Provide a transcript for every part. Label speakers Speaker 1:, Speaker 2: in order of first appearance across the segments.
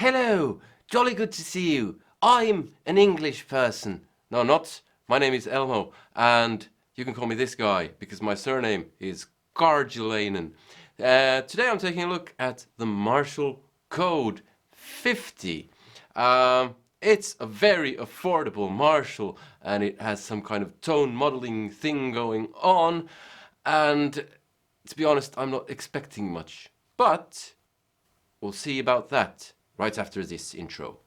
Speaker 1: Hello, jolly good to see you. I'm an English person. No, not. My name is Elmo, and you can call me this guy because my surname is Gargulainen. Today I'm taking a look at the Marshall Code 50. It's a very affordable Marshall, and it has some kind of tone modeling thing going on. And to be honest, I'm not expecting much, but we'll see about that right after this intro.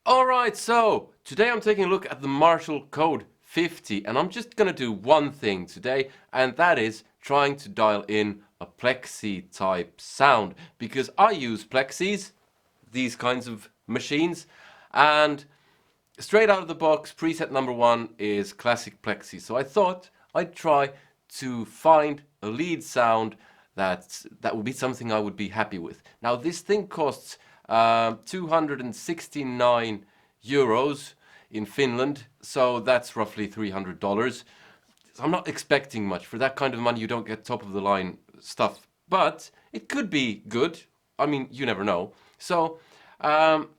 Speaker 1: Alright, so today I'm taking a look at the Marshall Code 50, and I'm just gonna do one thing today, and that is trying to dial in a Plexi type sound, because I use Plexis, these kinds of machines, and straight out of the box, preset number one is classic Plexi. So I thought I'd try to find a lead sound that would be something I would be happy with. Now this thing costs 269 euros in Finland, so that's roughly $300. So I'm not expecting much. For that kind of money you don't get top of the line stuff, but it could be good. I mean, you never know. So I'm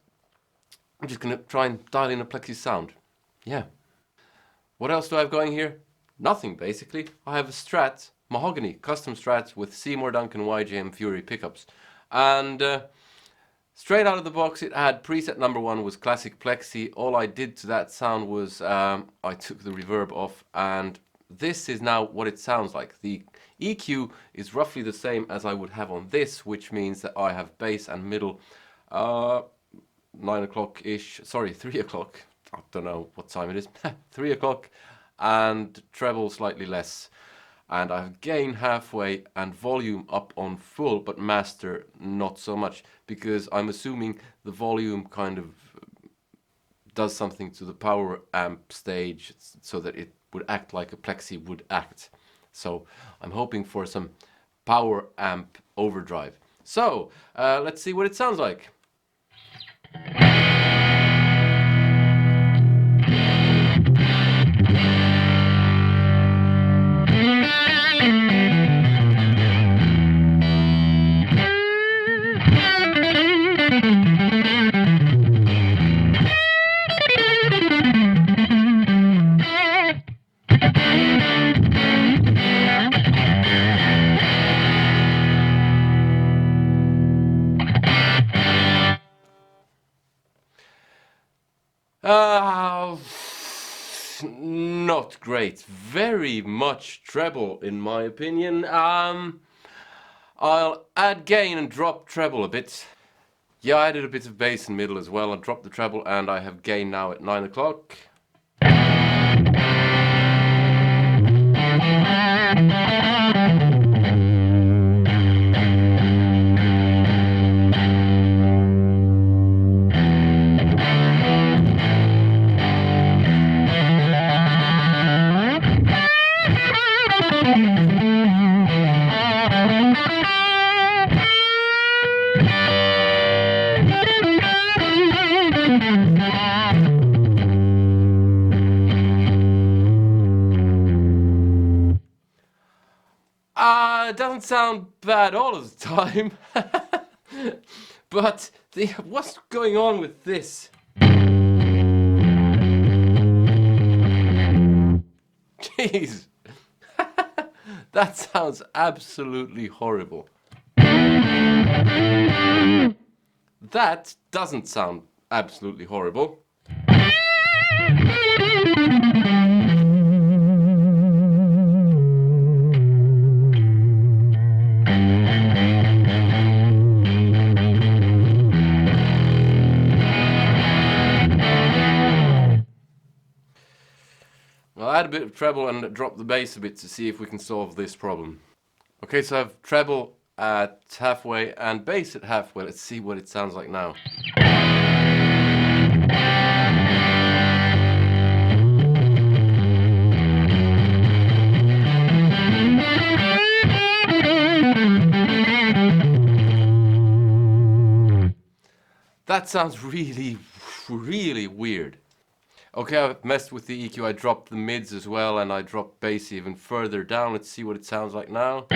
Speaker 1: just gonna try and dial in a Plexi sound. Yeah. What else do I have going here? Nothing, basically. I have a Strat, mahogany, custom Strat with Seymour Duncan Jvm Fury pickups. And straight out of the box it had preset number one was classic Plexi. All I did to that sound was I took the reverb off, and this is now what it sounds like. The EQ is roughly the same as I would have on this, which means that I have bass and middle 9 o'clock-ish, sorry, 3 o'clock, I don't know what time it is, 3 o'clock, and treble slightly less. And I have gain halfway and volume up on full, but master not so much, because I'm assuming the volume kind of does something to the power amp stage so that it would act like a Plexi would act. So I'm hoping for some power amp overdrive. So let's see what it sounds like. Not great. Very much treble in my opinion. I'll add gain and drop treble a bit. Yeah, I added a bit of bass and middle as well. I dropped the treble and I have gain now at 9 o'clock. It doesn't sound bad all of the time, but what's going on with this? Jeez, that sounds absolutely horrible. That doesn't sound absolutely horrible. I'll add a bit of treble and drop the bass a bit to see if we can solve this problem. Okay, so I have treble at halfway and bass at halfway. Let's see what it sounds like now. That sounds really, really weird. Okay, I've messed with the EQ. I dropped the mids as well, and I dropped bass even further down. Let's see what it sounds like now.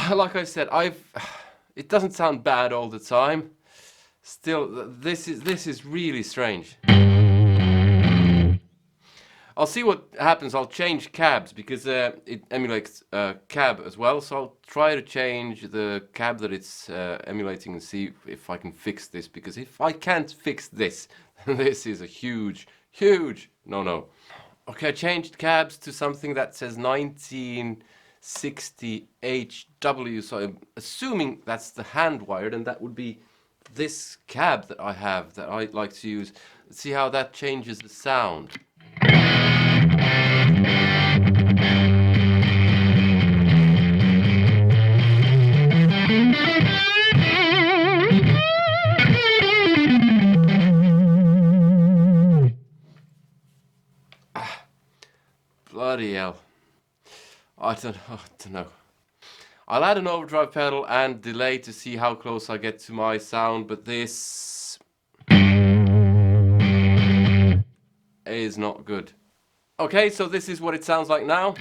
Speaker 1: Like I said, it doesn't sound bad all the time. Still, this is really strange. I'll see what happens. I'll change cabs because it emulates cab as well. So I'll try to change the cab that it's emulating and see if I can fix this. Because if I can't fix this, this is a huge no. Okay, I changed cabs to something that says 1960 HW. So I'm assuming that's the hand wired, and that would be this cab that I have that I like to use. Let's see how that changes the sound. Bloody hell. I don't know. I'll add an overdrive pedal and delay to see how close I get to my sound, but this is not good. Okay, so this is what it sounds like now.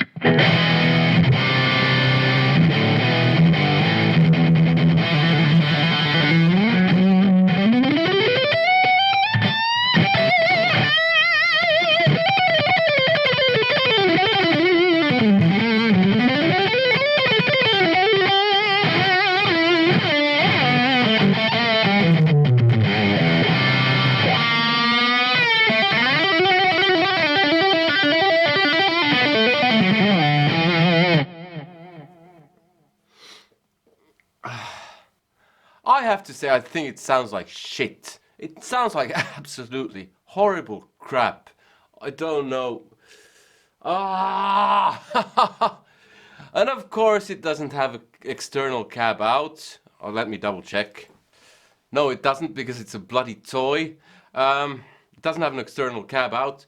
Speaker 1: I have to say, I think it sounds like shit. It sounds like absolutely horrible crap. I don't know. Ah! And of course it doesn't have an external cab out. Oh, let me double check. No, it doesn't, because it's a bloody toy. It doesn't have an external cab out.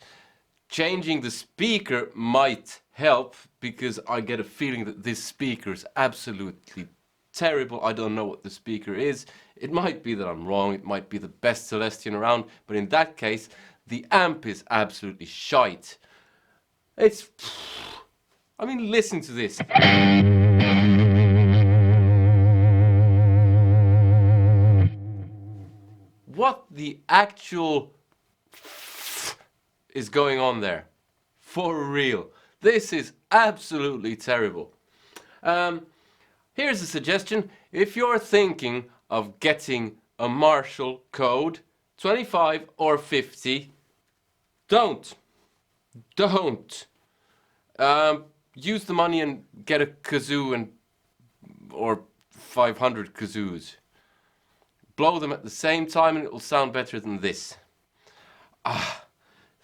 Speaker 1: Changing the speaker might help, because I get a feeling that this speaker is absolutely terrible. I don't know what the speaker is. It might be that I'm wrong. It might be the best Celestion around. But in that case, the amp is absolutely shite. It's... I mean, listen to this. What the actual is going on there? For real. This is absolutely terrible. Here's a suggestion. If you're thinking of getting a Marshall code, 25 or 50, don't. Use the money and get a kazoo or 500 kazoos. Blow them at the same time and it will sound better than this.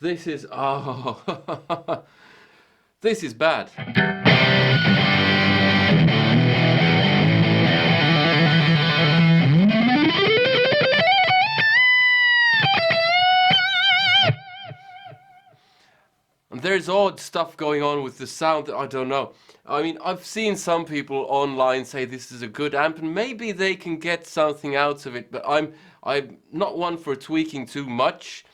Speaker 1: This is... this is bad. And there's odd stuff going on with the sound that I don't know. I mean, I've seen some people online say this is a good amp, and maybe they can get something out of it, but I'm not one for tweaking too much.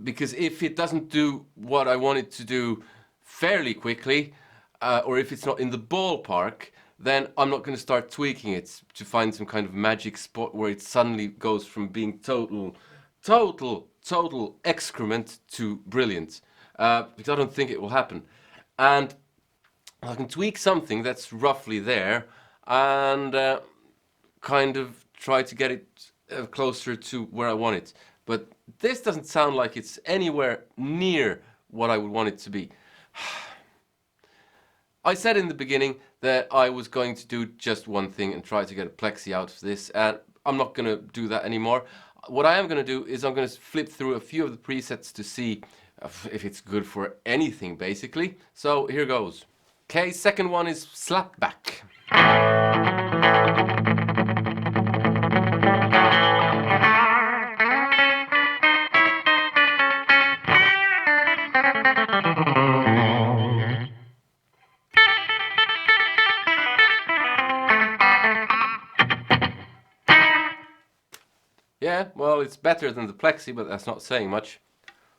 Speaker 1: Because if it doesn't do what I want it to do fairly quickly, or if it's not in the ballpark, then I'm not going to start tweaking it to find some kind of magic spot where it suddenly goes from being total excrement to brilliant. Because I don't think it will happen. And I can tweak something that's roughly there and kind of try to get it closer to where I want it. But this doesn't sound like it's anywhere near what I would want it to be. I said in the beginning that I was going to do just one thing and try to get a Plexi out of this, and I'm not going to do that anymore. What I am going to do is I'm going to flip through a few of the presets to see if it's good for anything, basically. So here goes. Okay, second one is slapback. Yeah, well, it's better than the Plexi, but that's not saying much.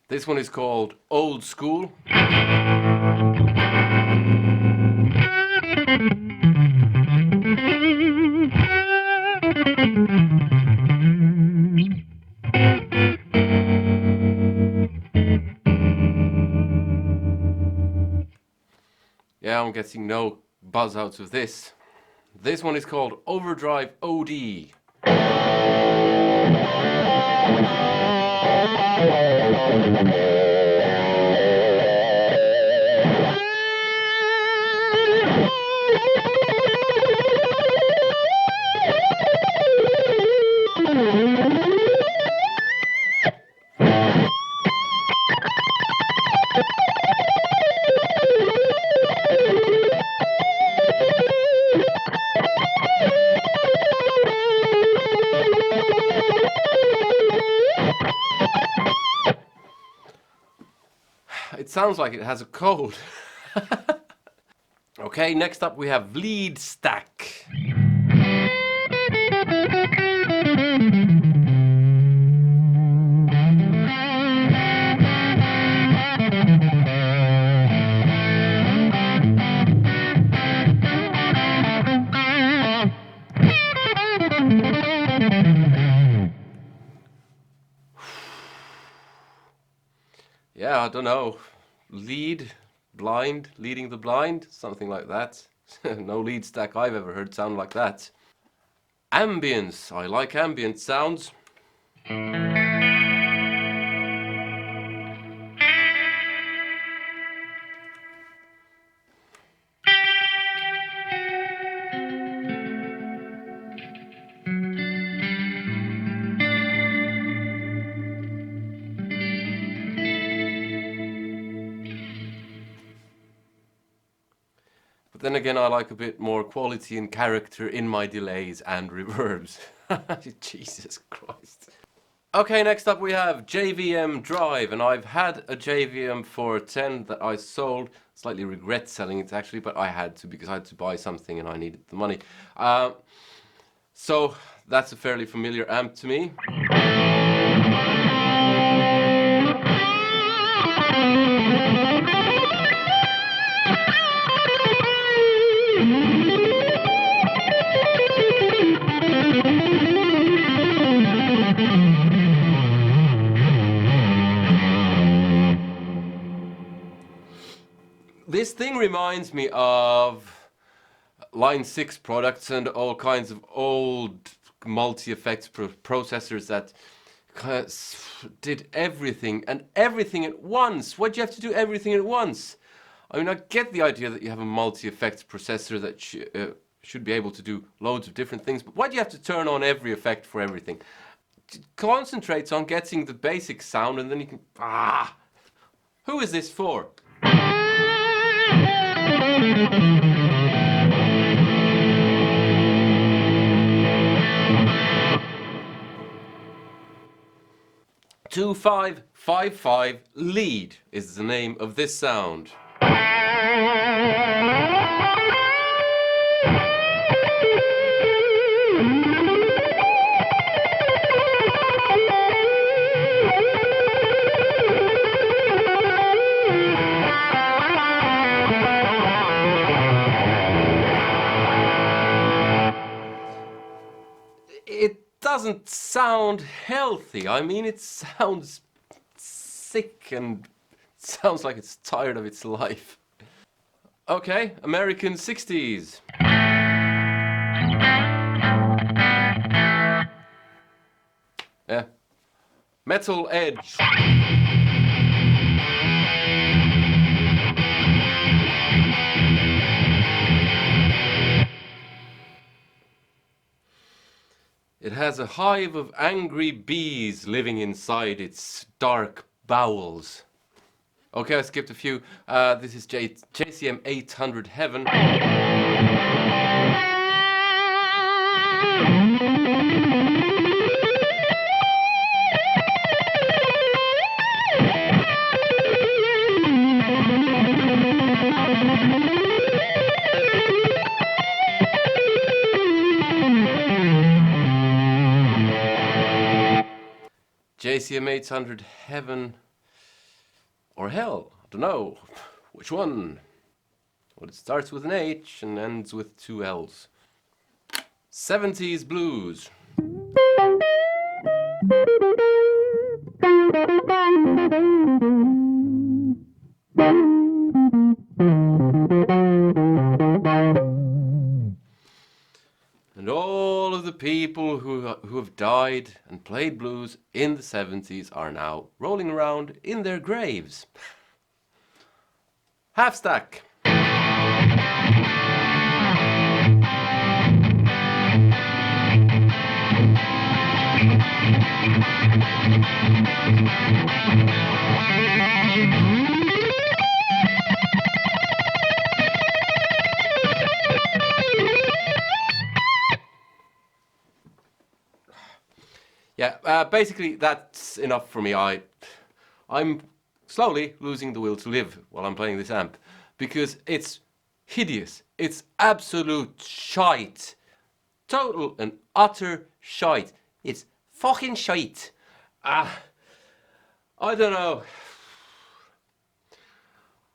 Speaker 1: This one is called Old School. Yeah, I'm getting no buzz out of this. This one is called Overdrive OD. It sounds like it has a cold. Okay, next up we have lead stack. Yeah, I don't know. Lead, blind, leading the blind, something like that. No lead stack I've ever heard sound like that. Ambience. I like ambient sounds. But then again, I like a bit more quality and character in my delays and reverbs. Jesus Christ. Okay, next up we have Jvm Drive, and I've had a Jvm 410 that I sold. Slightly regret selling it actually, but I had to because I had to buy something and I needed the money. So that's a fairly familiar amp to me. This thing reminds me of Line 6 products and all kinds of old multi-effects processors that did everything and everything at once. Why'd you have to do everything at once? I mean, I get the idea that you have a multi-effects processor that should be able to do loads of different things, but why do you have to turn on every effect for everything? It concentrates on getting the basic sound and then you can... Who is this for? "2555 lead" is the name of this sound. It doesn't sound healthy. I mean, it sounds sick and sounds like it's tired of its life. Okay, American 60s. Yeah. Metal Edge. It has a hive of angry bees living inside its dark bowels. Okay, I skipped a few. This is JCM 800 Heaven. JCM 800 Heaven or Hell, I don't know. Which one? Well, it starts with an H and ends with two L's. 70s Blues. And all of the people who have died and played blues in the 70s are now rolling around in their graves. Half stack. Yeah, basically that's enough for me. I'm slowly losing the will to live while I'm playing this amp because it's hideous. It's absolute shite. Total and utter shite. It's fucking shite. I don't know.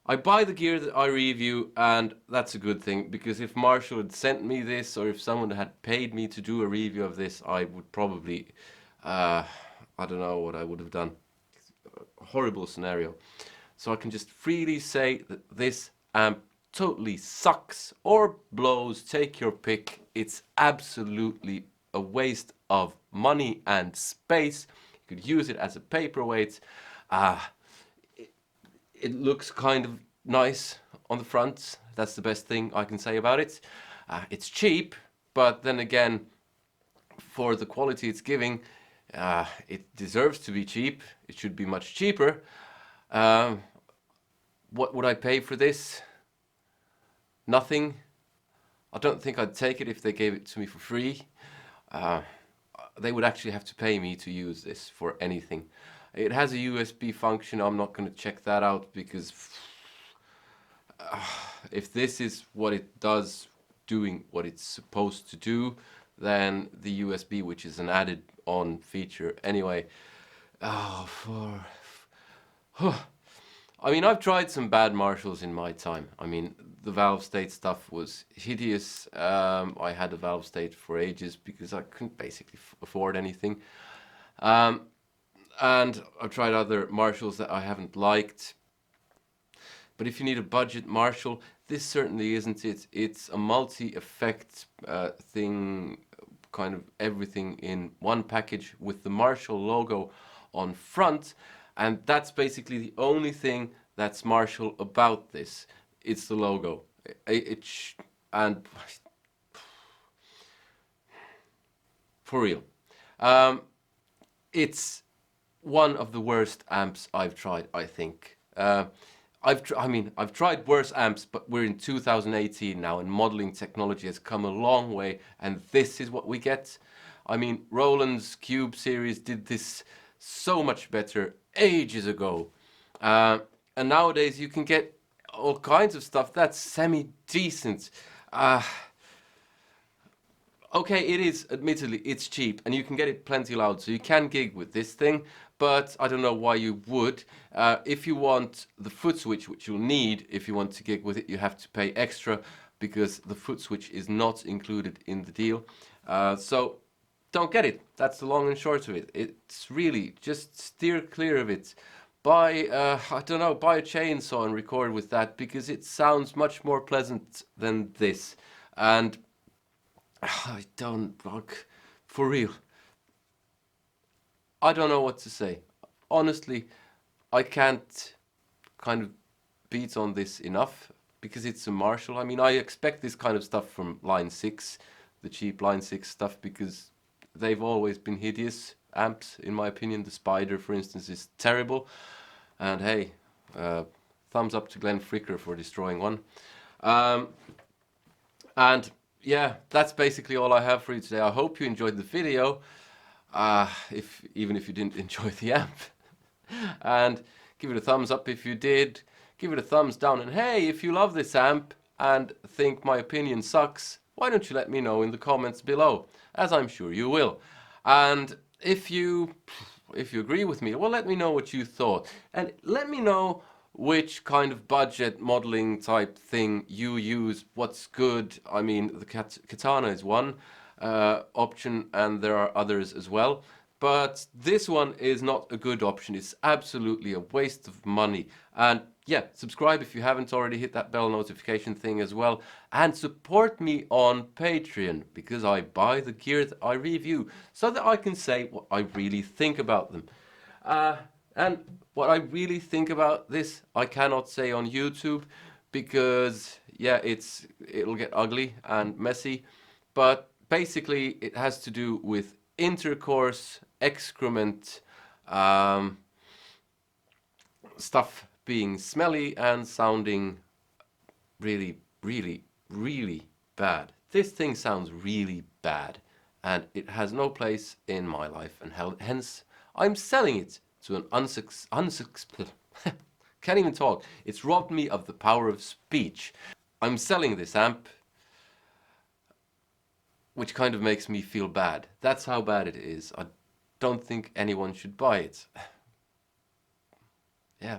Speaker 1: I buy the gear that I review, and that's a good thing, because if Marshall had sent me this, or if someone had paid me to do a review of this, I would probably, I don't know what I would have done. A horrible scenario. So I can just freely say that this amp totally sucks or blows, take your pick. It's absolutely a waste of money and space. You could use it as a paperweight. It looks kind of nice on the front. That's the best thing I can say about it. It's cheap, but then again, for the quality it's giving, it deserves to be cheap. It should be much cheaper. What would I pay for this? Nothing. I don't think I'd take it if they gave it to me for free. They would actually have to pay me to use this for anything. It has a USB function. I'm not going to check that out because if this is what it does, doing what it's supposed to do, then the USB, which is an added on feature anyway. I mean, I've tried some bad Marshalls in my time. I mean, the valve state stuff was hideous. I had a valve state for ages because I couldn't basically afford anything. And I've tried other Marshalls that I haven't liked. But if you need a budget Marshall, this certainly isn't it. It's a multi-effect thing, kind of everything in one package with the Marshall logo on front. And that's basically the only thing that's Marshall about this. It's the logo. And for real. It's one of the worst amps I've tried, I think. I've tried worse amps, but we're in 2018 now, and modeling technology has come a long way, and this is what we get. I mean, Roland's Cube series did this so much better ages ago. And nowadays you can get all kinds of stuff that's semi-decent. Okay, it is, admittedly, it's cheap, and you can get it plenty loud, so you can gig with this thing, but I don't know why you would. If you want the foot switch, which you'll need if you want to gig with it, you have to pay extra, because the foot switch is not included in the deal. So, don't get it. That's the long and short of it. It's really, just steer clear of it. Buy a chainsaw and record with that, because it sounds much more pleasant than this. And I don't, for real. I don't know what to say. Honestly, I can't kind of beat on this enough because it's a Marshall. I mean, I expect this kind of stuff from Line 6, the cheap Line 6 stuff, because they've always been hideous amps, in my opinion. The Spider, for instance, is terrible. And hey, thumbs up to Glenn Fricker for destroying one. And yeah, that's basically all I have for you today. I hope you enjoyed the video, even if you didn't enjoy the amp. And give it a thumbs up if you did. Give it a thumbs down. And hey, if you love this amp and think my opinion sucks, why don't you let me know in the comments below, as I'm sure you will. And if you agree with me, well, let me know what you thought. And let me know which kind of budget modeling type thing you use, what's good. I mean, the katana is one option, and there are others as well. But this one is not a good option. It's absolutely a waste of money. And yeah, subscribe if you haven't already. Hit that bell notification thing as well. And support me on Patreon, because I buy the gear that I review so that I can say what I really think about them. And what I really think about this, I cannot say on YouTube, because yeah, it'll get ugly and messy. But basically, it has to do with intercourse, excrement, stuff being smelly and sounding really, really, really bad. This thing sounds really bad, and it has no place in my life, and hence I'm selling it to an can't even talk. It's robbed me of the power of speech. I'm selling this amp, which kind of makes me feel bad. That's how bad it is. I don't think anyone should buy it. Yeah.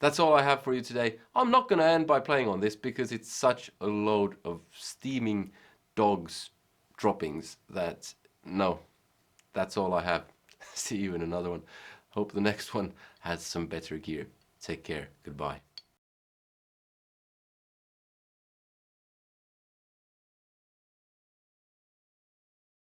Speaker 1: That's all I have for you today. I'm not going to end by playing on this, because it's such a load of steaming dogs droppings that, no, that's all I have. See you in another one. Hope the next one has some better gear. Take care. Goodbye.